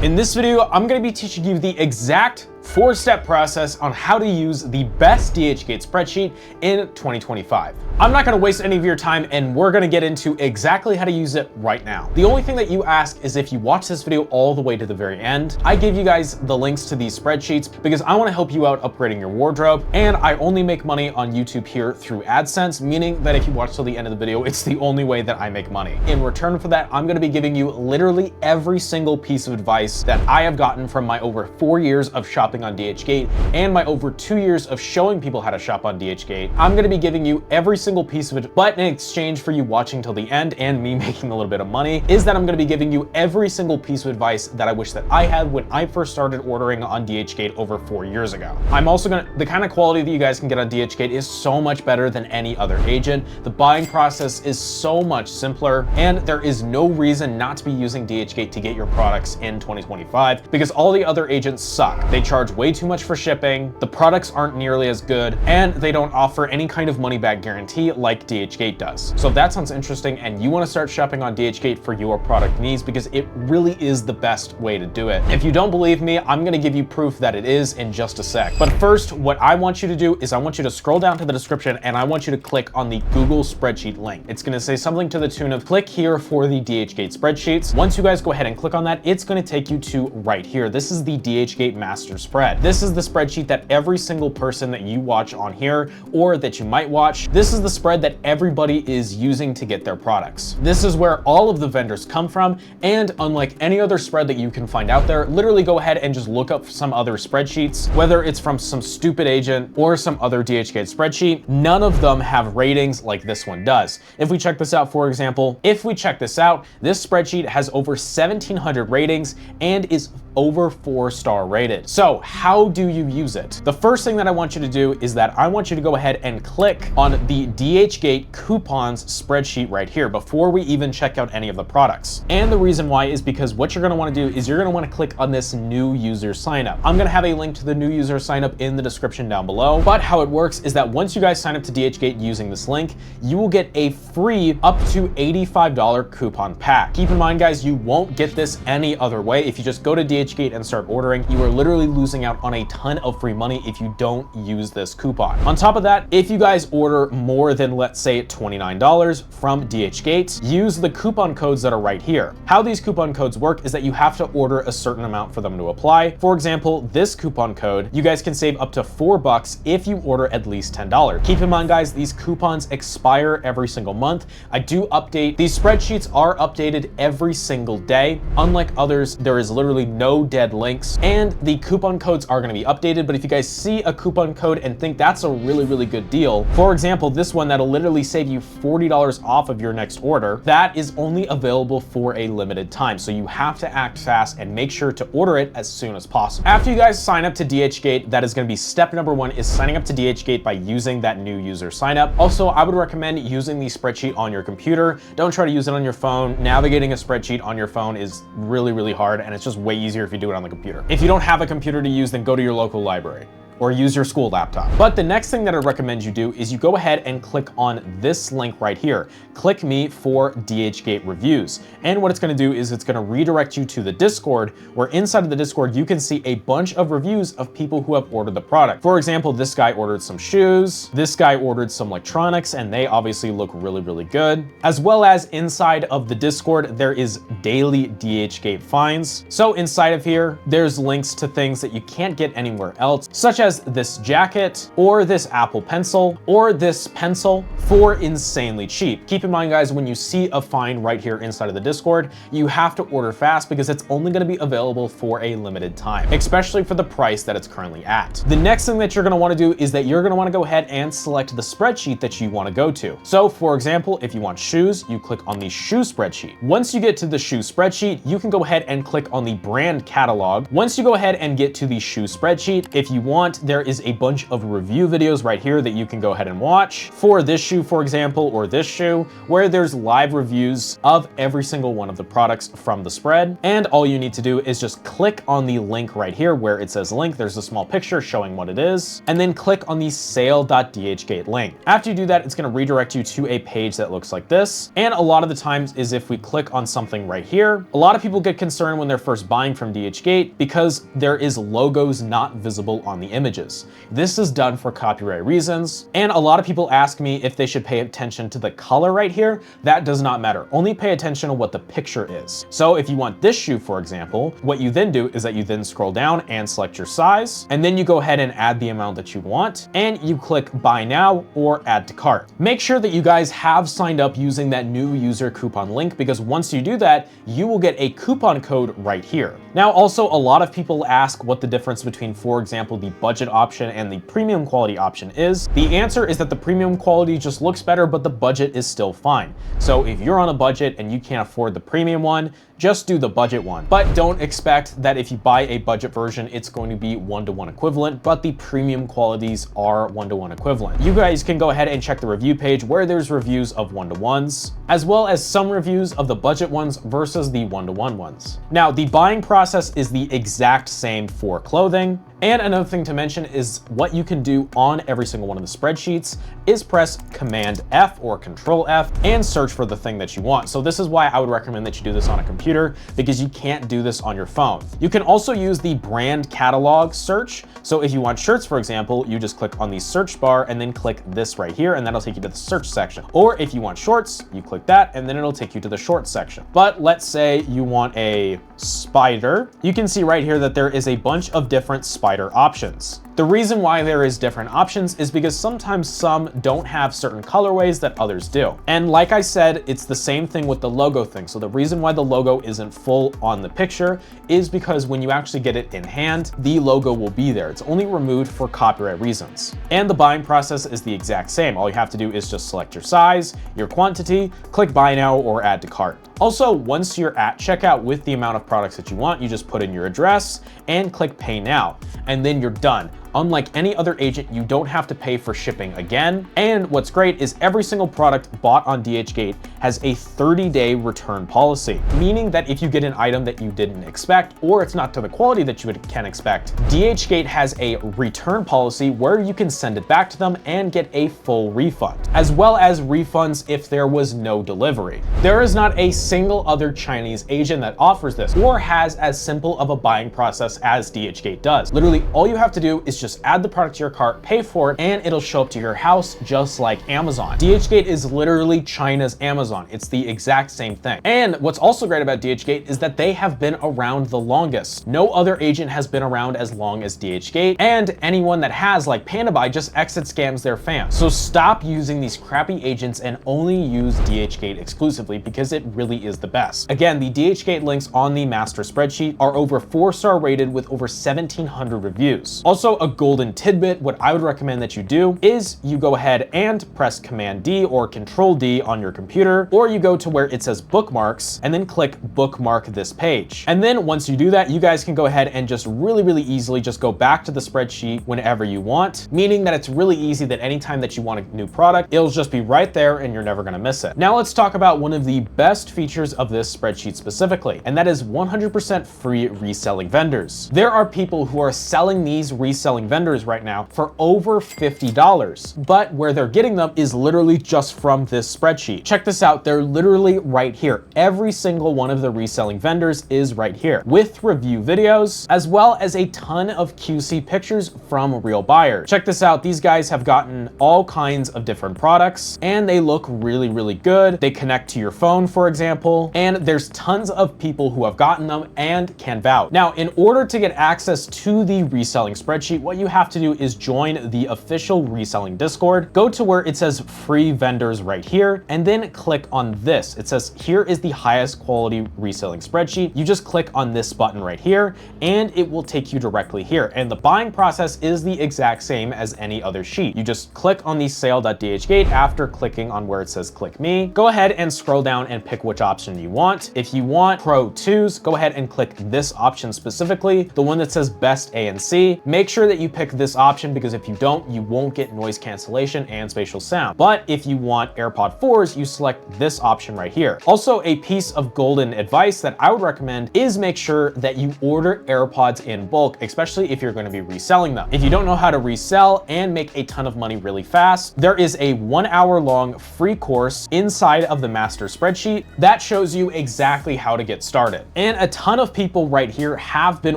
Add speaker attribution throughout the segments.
Speaker 1: In this video, I'm going to be teaching you the exact 4-step process on how to use the best DHgate spreadsheet in 2025. I'm not going to waste any of your time, and we're going to get into exactly how to use it right now. The only thing that you ask is if you watch this video all the way to the very end. I give you guys the links to these spreadsheets because I want to help you out upgrading your wardrobe, and I only make money on YouTube here through AdSense, meaning that if you watch till the end of the video, it's the only way that I make money. In return for that, I'm going to be giving you literally every single piece of advice that I have gotten from my over 4 years of shopping on DHgate and my over 2 years of showing people how to shop on DHgate. I'm going to be giving you every single piece of it, but in exchange for you watching till the end and me making a little bit of money is that I'm going to be giving you every single piece of advice that I wish that I had when I first started ordering on DHgate over 4 years ago. I'm also the kind of quality that you guys can get on DHgate is so much better than any other agent. The buying process is so much simpler, and there is no reason not to be using DHgate to get your products in 2025 because all the other agents suck. They charge way too much for shipping, the products aren't nearly as good, and they don't offer any kind of money back guarantee like DHgate does. So if that sounds interesting and you want to start shopping on DHgate for your product needs, because it really is the best way to do it. If you don't believe me, I'm going to give you proof that it is in just a sec. But first, what I want you to do is I want you to scroll down to the description and I want you to click on the Google spreadsheet link. It's going to say something to the tune of click here for the DHgate spreadsheets. Once you guys go ahead and click on that, it's going to take you to right here. This is the DHgate master spread. This is the spreadsheet that every single person that you watch on here or that you might watch, this is the spread that everybody is using to get their products. This is where all of the vendors come from, and unlike any other spread that you can find out there, literally go ahead and just look up some other spreadsheets, whether it's from some stupid agent or some other DHgate spreadsheet, none of them have ratings like this one does. If we check this out, for example, this spreadsheet has over 1,700 ratings and is over 4-star rated. So how do you use it? The first thing that I want you to do is that I want you to go ahead and click on the DHgate coupons spreadsheet right here before we even check out any of the products. And the reason why is because what you're going to want to do is you're going to want to click on this new user sign up. I'm going to have a link to the new user sign up in the description down below. But how it works is that once you guys sign up to DHgate using this link, you will get a free up to $85 coupon pack. Keep in mind, guys, you won't get this any other way. If you just go to DHgate and start ordering, you are literally losing out on a ton of free money if you don't use this coupon. On top of that, if you guys order more than, let's say, $29 from DHgate, use the coupon codes that are right here. How these coupon codes work is that you have to order a certain amount for them to apply. For example, this coupon code, you guys can save up to $4 if you order at least $10. Keep in mind, guys, these coupons expire every single month. I do update. These spreadsheets are updated every single day. Unlike others, there is literally no dead links, and the coupon codes are going to be updated. But if you guys see a coupon code and think that's a really good deal, for example, this one that'll literally save you $40 off of your next order, that is only available for a limited time. So you have to act fast and make sure to order it as soon as possible. After you guys sign up to DHgate, that is going to be step number 1, is signing up to DHgate by using that new user sign up. Also, I would recommend using the spreadsheet on your computer. Don't try to use it on your phone. Navigating a spreadsheet on your phone is really hard, and it's just way easier if you do it on the computer. If you don't have a computer to use, then go to your local library or use your school laptop. But the next thing that I recommend you do is you go ahead and click on this link right here. Click me for DHgate reviews. And what it's gonna do is it's gonna redirect you to the Discord, where inside of the Discord, you can see a bunch of reviews of people who have ordered the product. For example, this guy ordered some shoes, this guy ordered some electronics, and they obviously look really good. As well as inside of the Discord, there is daily DHgate finds. So inside of here, there's links to things that you can't get anywhere else, such as this jacket or this Apple pencil or this pencil for insanely cheap. Keep in mind, guys, when you see a find right here inside of the Discord, you have to order fast because it's only going to be available for a limited time, especially for the price that it's currently at. The next thing that you're going to want to do is that you're going to want to go ahead and select the spreadsheet that you want to go to. So for example, if you want shoes, you click on the shoe spreadsheet. Once you get to the shoe spreadsheet, you can go ahead and click on the brand catalog. Once you go ahead and get to the shoe spreadsheet, if you want, want, there is a bunch of review videos right here that you can go ahead and watch for this shoe, for example, or this shoe, where there's live reviews of every single one of the products from the spread. And all you need to do is just click on the link right here where it says link. There's a small picture showing what it is, and then click on the sale.dhgate link. After you do that, it's going to redirect you to a page that looks like this. And a lot of the times is if we click on something right here, a lot of people get concerned when they're first buying from DHgate because there is logos not visible on the images. This is done for copyright reasons. And a lot of people ask me if they should pay attention to the color right here. That does not matter. Only pay attention to what the picture is. So if you want this shoe, for example, what you then do is that you then scroll down and select your size, and then you go ahead and add the amount that you want, and you click buy now or add to cart. Make sure that you guys have signed up using that new user coupon link, because once you do that, you will get a coupon code right here. Now, also a lot of people ask what the difference between, for example, the budget option and the premium quality option is. The answer is that the premium quality just looks better, but the budget is still fine. So if you're on a budget and you can't afford the premium one, just do the budget one. But don't expect that if you buy a budget version, it's going to be one-to-one equivalent, but the premium qualities are one-to-one equivalent. You guys can go ahead and check the review page where there's reviews of one-to-ones, as well as some reviews of the budget ones versus the one-to-one ones. Now, the buying process is the exact same for clothing. And another thing to mention is what you can do on every single one of the spreadsheets is press Command F or Control F and search for the thing that you want. So this is why I would recommend that you do this on a computer, because you can't do this on your phone. You can also use the brand catalog search. So if you want shirts, for example, you just click on the search bar and then click this right here, and that'll take you to the search section. Or if you want shorts, you click that and then it'll take you to the shorts section. But let's say you want a spider. You can see right here that there is a bunch of different spider options. The reason why there is different options is because sometimes some don't have certain colorways that others do. And like I said, it's the same thing with the logo thing. So the reason why the logo isn't full on the picture is because when you actually get it in hand, the logo will be there. It's only removed for copyright reasons. And the buying process is the exact same. All you have to do is just select your size, your quantity, click buy now or add to cart. Also, once you're at checkout with the amount of products that you want, you just put in your address and click pay now, and then you're done. Unlike any other agent, you don't have to pay for shipping again. And what's great is every single product bought on DHgate has a 30-day return policy, meaning that if you get an item that you didn't expect, or it's not to the quality that you can expect, DHgate has a return policy where you can send it back to them and get a full refund, as well as refunds if there was no delivery. There is not a single other Chinese agent that offers this or has as simple of a buying process as DHgate does. Literally, all you have to do is just add the product to your cart, pay for it, and it'll show up to your house just like Amazon. DHgate is literally China's Amazon. It's the exact same thing. And what's also great about DHgate is that they have been around the longest. No other agent has been around as long as DHgate, and anyone that has, like PandaBuy, just exit scams their fans. So stop using these crappy agents and only use DHgate exclusively, because it really is the best. Again, the DHgate links on the master spreadsheet are over 4-star rated with over 1,700 reviews. Also, a golden tidbit, what I would recommend that you do is you go ahead and press Command D or Control D on your computer, or you go to where it says bookmarks and then click bookmark this page. And then once you do that, you guys can go ahead and just really easily just go back to the spreadsheet whenever you want, meaning that it's really easy that anytime that you want a new product, it'll just be right there and you're never gonna miss it. Now let's talk about one of the best features of this spreadsheet specifically, and that is 100% free reselling vendors. There are people who are selling these reselling vendors right now for over $50, but where they're getting them is literally just from this spreadsheet. Check this out, they're literally right here. Every single one of the reselling vendors is right here with review videos, as well as a ton of QC pictures from real buyers. Check this out, these guys have gotten all kinds of different products and they look really good. They connect to your phone, for example, and there's tons of people who have gotten them and can vouch. Now, in order to get access to the reselling spreadsheet, what you have to do is join the official reselling Discord. Go to where it says free vendors right here, and then click click on this. It says, here is the highest quality reselling spreadsheet. You just click on this button right here and it will take you directly here. And the buying process is the exact same as any other sheet. You just click on the sale.dhgate after clicking on where it says click me. Go ahead and scroll down and pick which option you want. If you want Pro 2s, go ahead and click this option specifically, the one that says best A and C. Make sure that you pick this option because if you don't, you won't get noise cancellation and spatial sound. But if you want AirPod 4s, you select this option right here. Also, a piece of golden advice that I would recommend is make sure that you order AirPods in bulk, especially if you're going to be reselling them. If you don't know how to resell and make a ton of money really fast, there is a 1 hour long free course inside of the master spreadsheet that shows you exactly how to get started. And a ton of people right here have been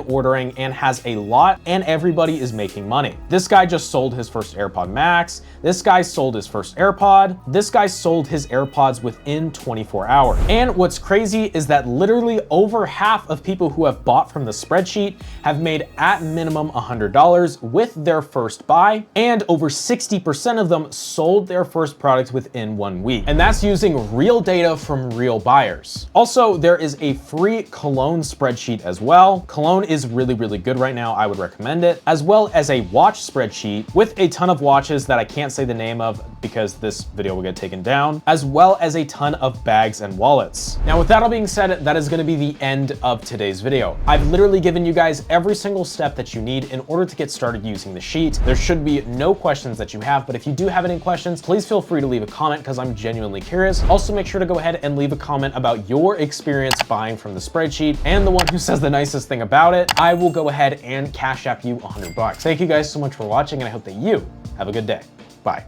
Speaker 1: ordering and has a lot, and everybody is making money. This guy just sold his first AirPod Max. This guy sold his first AirPod. This guy sold his AirPods within 24 hours. And what's crazy is that literally over half of people who have bought from the spreadsheet have made at minimum $100 with their first buy, and over 60% of them sold their first product within 1 week. And that's using real data from real buyers. Also, there is a free cologne spreadsheet as well. Cologne is really, really good right now. I would recommend it, as well as a watch spreadsheet with a ton of watches that I can't say the name of because this video will get taken down, as well as a ton of bags and wallets. Now, with that all being said, that is going to be the end of today's video. I've literally given you guys every single step that you need in order to get started using the sheet. There should be no questions that you have, but if you do have any questions, please feel free to leave a comment because I'm genuinely curious. Also, make sure to go ahead and leave a comment about your experience buying from the spreadsheet, and the one who says the nicest thing about it, I will go ahead and cash app you $100. Thank you guys so much for watching, and I hope that you have a good day. Bye.